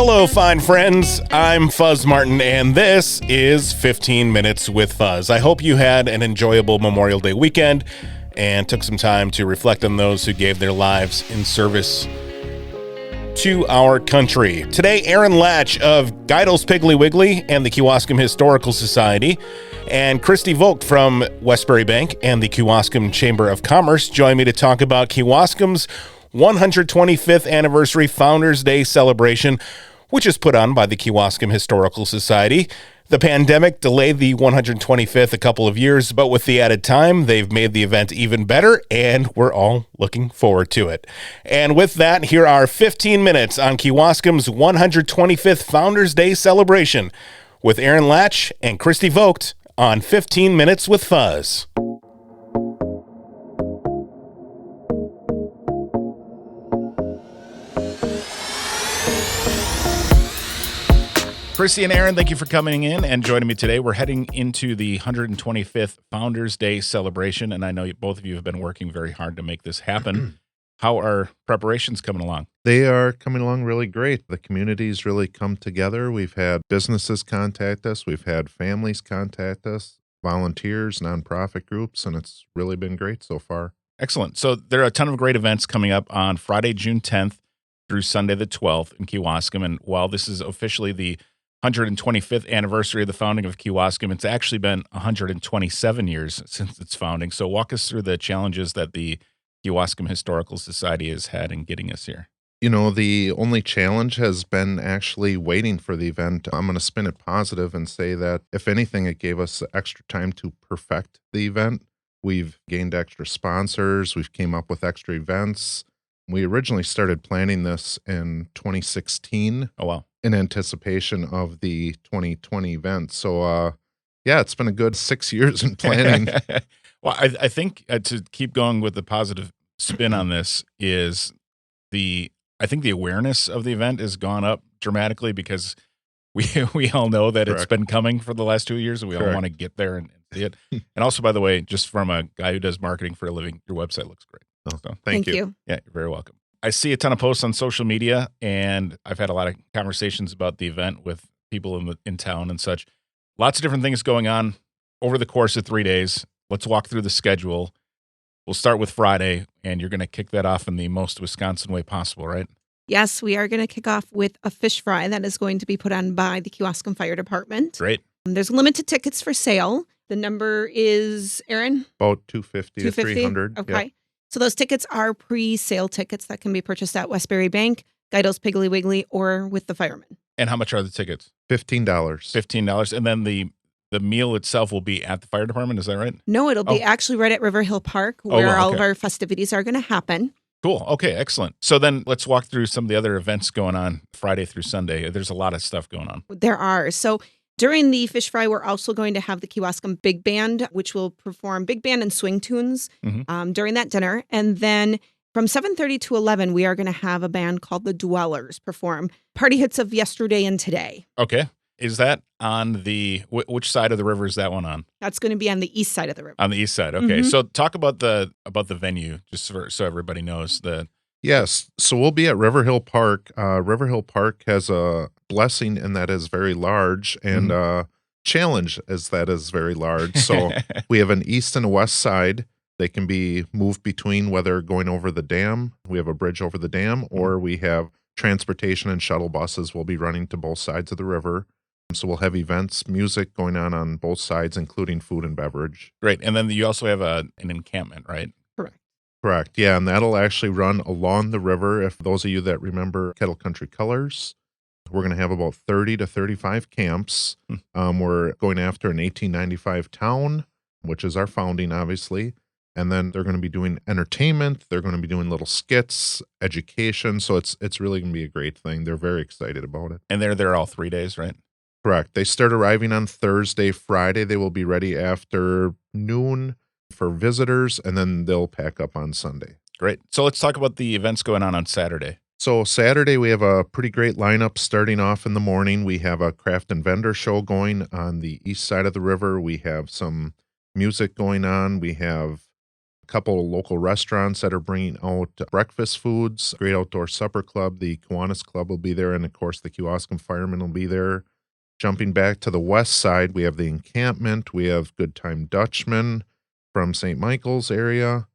Hello, fine friends. I'm Fuzz Martin, and this is 15 Minutes with Fuzz. I hope you had an enjoyable Memorial Day weekend and took some time to reflect on those who gave their lives in service to our country. Today, Aaron Laatsch of Geidel's Piggly Wiggly and the Kewaskum Historical Society and Kristy Vogt from Westbury Bank and the Kewaskum Chamber of Commerce join me to talk about Kewaskum's 125th anniversary Founders Day celebration, which is put on by the Kewaskum Historical Society. The pandemic delayed the 125th a couple of years, but with the added time, they've made the event even better, and we're all looking forward to it. And with that, here are 15 minutes on Kewaskum's 125th Founders Day celebration with Aaron Laatsch and Kristy Vogt on 15 Minutes with Fuzz. Kristy and Aaron, thank you for coming in and joining me today. We're heading into the 125th Founders Day celebration, and I know both of you have been working very hard to make this happen. How are preparations coming along? They are coming along really great. The community's really come together. We've had businesses contact us. We've had families contact us, volunteers, nonprofit groups, and it's really been great so far. Excellent. So there are a ton of great events coming up on Friday, June 10th through Sunday the 12th in Kewaskum. And while this is officially the 125th anniversary of the founding of Kewaskum, it's actually been 127 years since its founding. So walk us through the challenges that the Kewaskum Historical Society has had in getting us here. You know, the only challenge has been actually waiting for the event. I'm going to spin it positive and say that, if anything, it gave us extra time to perfect the event. We've gained extra sponsors. We've came up with extra events. We originally started planning this in 2016. Oh, wow. In anticipation of the 2020 event. So, yeah, it's been a good 6 years in planning. Well, I think to keep going with the positive spin on this is I think the awareness of the event has gone up dramatically because we all know that It's been coming for the last 2 years, and we all want to get there and see it. And also, by the way, just from a guy who does marketing for a living, your website looks great. So, thank you. Yeah, you're very welcome. I see a ton of posts on social media, and I've had a lot of conversations about the event with people in town and such. Lots of different things going on over the course of 3 days. Let's walk through the schedule. We'll start with Friday, and you're going to kick that off in the most Wisconsin way possible, right? Yes, we are going to kick off with a fish fry that is going to be put on by the Kewaskum Fire Department. Great. There's limited tickets for sale. The number is, Aaron? About 250 to 300. Okay. Yep. So those tickets are pre-sale tickets that can be purchased at Westbury Bank, Geidel's Piggly Wiggly, or with the firemen. And how much are the tickets? $15. $15. And then the meal itself will be at the fire department. Is that right? No, it'll be actually right at River Hill Park where all of our festivities are going to happen. Cool. Okay, excellent. So then let's walk through some of the other events going on Friday through Sunday. There's a lot of stuff going on. There are. So during the fish fry, we're also going to have the Kewaskum Big Band, which will perform big band and swing tunes during that dinner. And then from 7:30 to 11, we are going to have a band called the Dwellers perform party hits of yesterday and today. Okay. Is that on the, which side of the river is that one on? That's going to be on the east side of the river. On the east side. Okay. So talk about the venue, just so everybody knows. Yes. So we'll be at River Hill Park. River Hill Park has a blessing in that is very large, and challenge is that is very large. So we have an east and a west side. They can be moved between, whether going over the dam, we have a bridge over the dam, or we have transportation and shuttle buses will be running to both sides of the river. So we'll have events, music going on both sides, including food and beverage. Great. And then you also have an encampment, right? Correct. Yeah, and that'll actually run along the river. If those of you that remember Kettle Country Colors, we're going to have about 30 to 35 camps. We're going after an 1895 town, which is our founding, obviously. And then they're going to be doing entertainment. They're going to be doing little skits, education. So it's really going to be a great thing. They're very excited about it. And they're there all 3 days, right? Correct. They start arriving on Thursday. Friday, they will be ready after noon for visitors, and then they'll pack up on Sunday. Great. So let's talk about the events going on Saturday. So Saturday, we have a pretty great lineup starting off in the morning. We have a craft and vendor show going on the east side of the river. We have some music going on. We have couple of local restaurants that are bringing out breakfast foods. Great Outdoor Supper Club, the Kiwanis Club will be there, and of course the Kewaskum Firemen will be there. Jumping back to the west side, we have the encampment. We have Good Time Dutchman from St. Michael's area.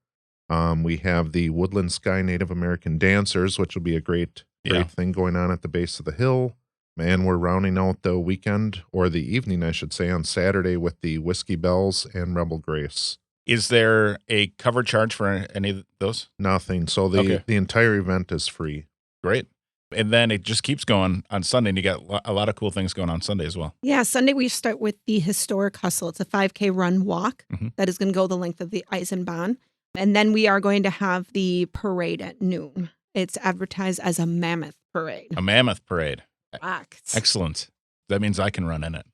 We have the Woodland Sky Native American Dancers, which will be a great thing going on at the base of the hill. And we're rounding out the weekend, or the evening, I should say, on Saturday with the Whiskey Bells and Rebel Grace. Is there a cover charge for any of those? Nothing. So the entire event is free. Great. And then it just keeps going on Sunday, and you got a lot of cool things going on Sunday as well. Yeah, Sunday we start with the Historic Hustle. It's a 5K run walk that is going to go the length of the Eisenbahn. And then we are going to have the parade at noon. It's advertised as a mammoth parade. A mammoth parade. Correct. Excellent. That means I can run in it.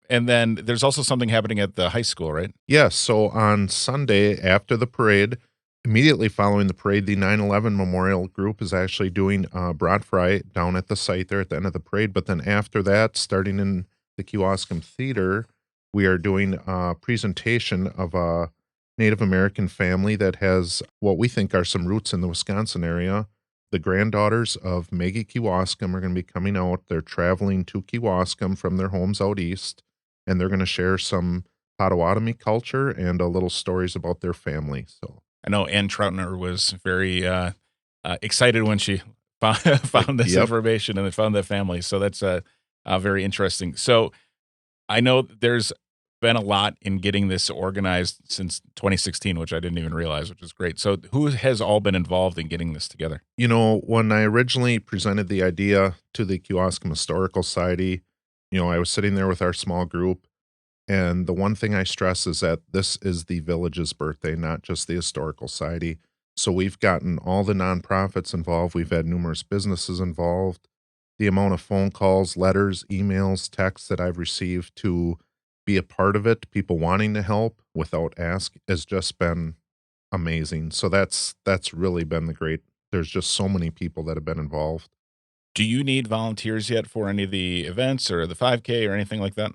And then there's also something happening at the high school, right? Yes. So on Sunday after the parade, immediately following the parade, the 9/11 Memorial Group is actually doing brat fry down at the site there at the end of the parade. But then after that, starting in the Kewaskum Theater, we are doing a presentation of a Native American family that has what we think are some roots in the Wisconsin area. The granddaughters of Maggie Kewaskum are going to be coming out. They're traveling to Kewaskum from their homes out east, and they're going to share some Potawatomi culture and a little stories about their family. So I know Ann Troutner was very excited when she found this information and found that family. So that's very interesting. So I know there's been a lot in getting this organized since 2016, which I didn't even realize, which is great. So who has all been involved in getting this together? You know, when I originally presented the idea to the Kewaskum Historical Society, you know, I was sitting there with our small group, and the one thing I stress is that this is the village's birthday, not just the Historical Society. So we've gotten all the nonprofits involved. We've had numerous businesses involved. The amount of phone calls, letters, emails, texts that I've received to be a part of it, people wanting to help without ask, has just been amazing. So that's really been the great. There's just so many people that have been involved. Do you need volunteers yet for any of the events or the 5K or anything like that?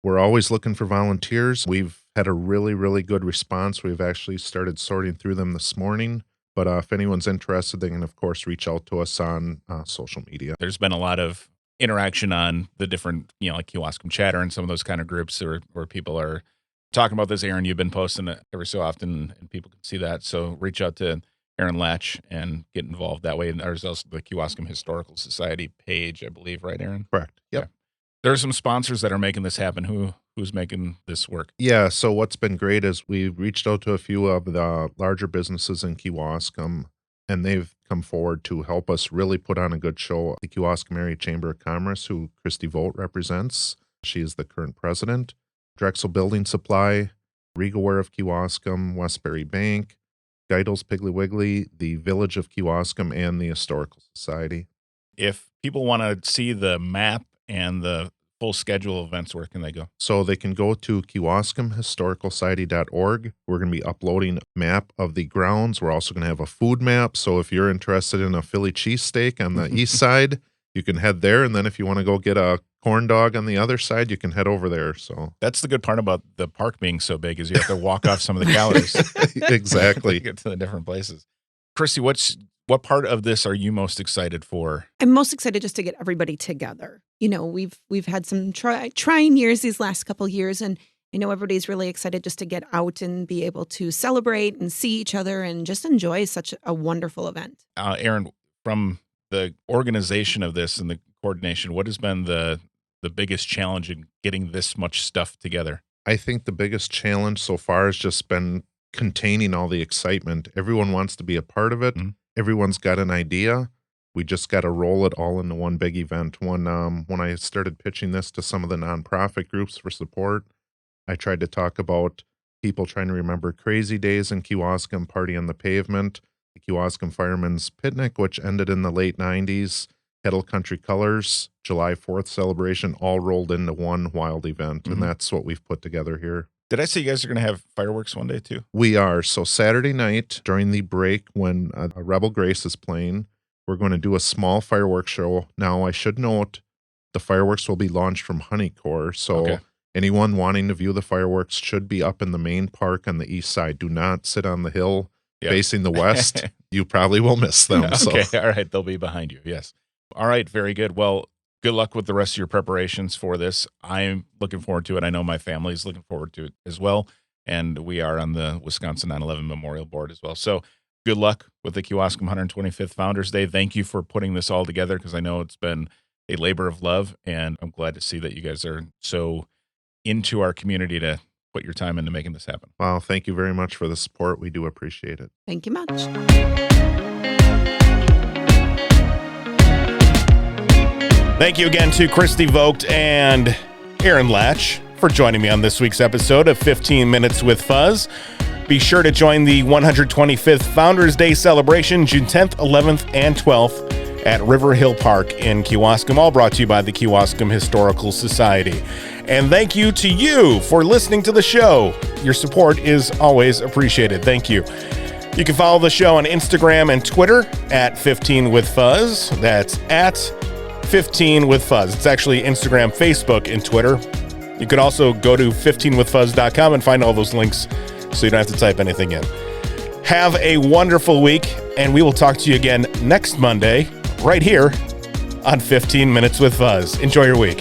We're always looking for volunteers. We've had a really, really good response. We've actually started sorting through them this morning. But if anyone's interested, they can, of course, reach out to us on social media. There's been a lot of interaction on the different, like Kewaskum Chatter and some of those kind of groups where people are talking about this. Aaron, you've been posting it every so often, and people can see that. So reach out to Aaron Laatsch and get involved that way. And there's also the Kewaskum Historical Society page, I believe, right, Aaron? Correct. Yep. Yeah. There are some sponsors that are making this happen. Who's making this work? Yeah, so what's been great is we've reached out to a few of the larger businesses in Kewaskum, and they've come forward to help us really put on a good show. The Kewaskum Area Chamber of Commerce, who Kristy Vogt represents, she is the current president. Drexel Building Supply, Regalware of Kewaskum, Westbury Bank, Geidel's Piggly Wiggly, the Village of Kewaskum, and the Historical Society. If people want to see the map and the full schedule of events, where can they go? So they can go to KewaskumHistoricalSociety.org. We're going to be uploading a map of the grounds. We're also going to have a food map. So if you're interested in a Philly cheesesteak on the east side, you can head there. And then if you want to go get a corn dog on the other side, you can head over there. So that's the good part about the park being so big, is you have to walk off some of the calories. Exactly. To get to the different places. Kristy, what part of this are you most excited for? I'm most excited just to get everybody together. We've had some trying years these last couple years, and I know everybody's really excited just to get out and be able to celebrate and see each other and just enjoy such a wonderful event. Aaron, from the organization of this and the coordination, what has been the biggest challenge in getting this much stuff together? I think the biggest challenge so far has just been containing all the excitement. Everyone wants to be a part of it. Mm-hmm. Everyone's got an idea. We just got to roll it all into one big event. When I started pitching this to some of the nonprofit groups for support, I tried to talk about people trying to remember crazy days in Kewaskum, Party on the Pavement, the Kewaskum Firemen's Picnic, which ended in the late 90s, Kettle Country Colors, July 4th celebration, all rolled into one wild event. Mm-hmm. And that's what we've put together here. Did I say you guys are going to have fireworks one day too? We are. So Saturday night during the break when a Rebel Grace is playing, we're going to do a small fireworks show. Now, I should note the fireworks will be launched from Honeycore. So anyone wanting to view the fireworks should be up in the main park on the east side. Do not sit on the hill facing the west. You probably will miss them. Okay, So. all right. They'll be behind you. Yes. All right. Very good. Well, good luck with the rest of your preparations for this. I'm looking forward to it. I know my family's looking forward to it as well. And we are on the Wisconsin 9/11 Memorial Board as well. So good luck with the Kewaskum 125th Founders Day. Thank you for putting this all together, because I know it's been a labor of love, and I'm glad to see that you guys are so into our community to put your time into making this happen. Wow, thank you very much for the support. We do appreciate it. Thank you much. Thank you again to Kristy Vogt and Aaron Laatsch for joining me on this week's episode of 15 Minutes with Fuzz. Be sure to join the 125th Founders Day celebration June 10th, 11th, and 12th at River Hill Park in Kewaskum, all brought to you by the Kewaskum Historical Society. And thank you to you for listening to the show. Your support is always appreciated. Thank you. You can follow the show on Instagram and Twitter at 15 with Fuzz. That's at 15 with Fuzz. It's actually Instagram, Facebook, and Twitter. You could also go to 15withfuzz.com and find all those links so you don't have to type anything in. Have a wonderful week, and we will talk to you again next Monday right here on 15 Minutes with Fuzz. Enjoy your week.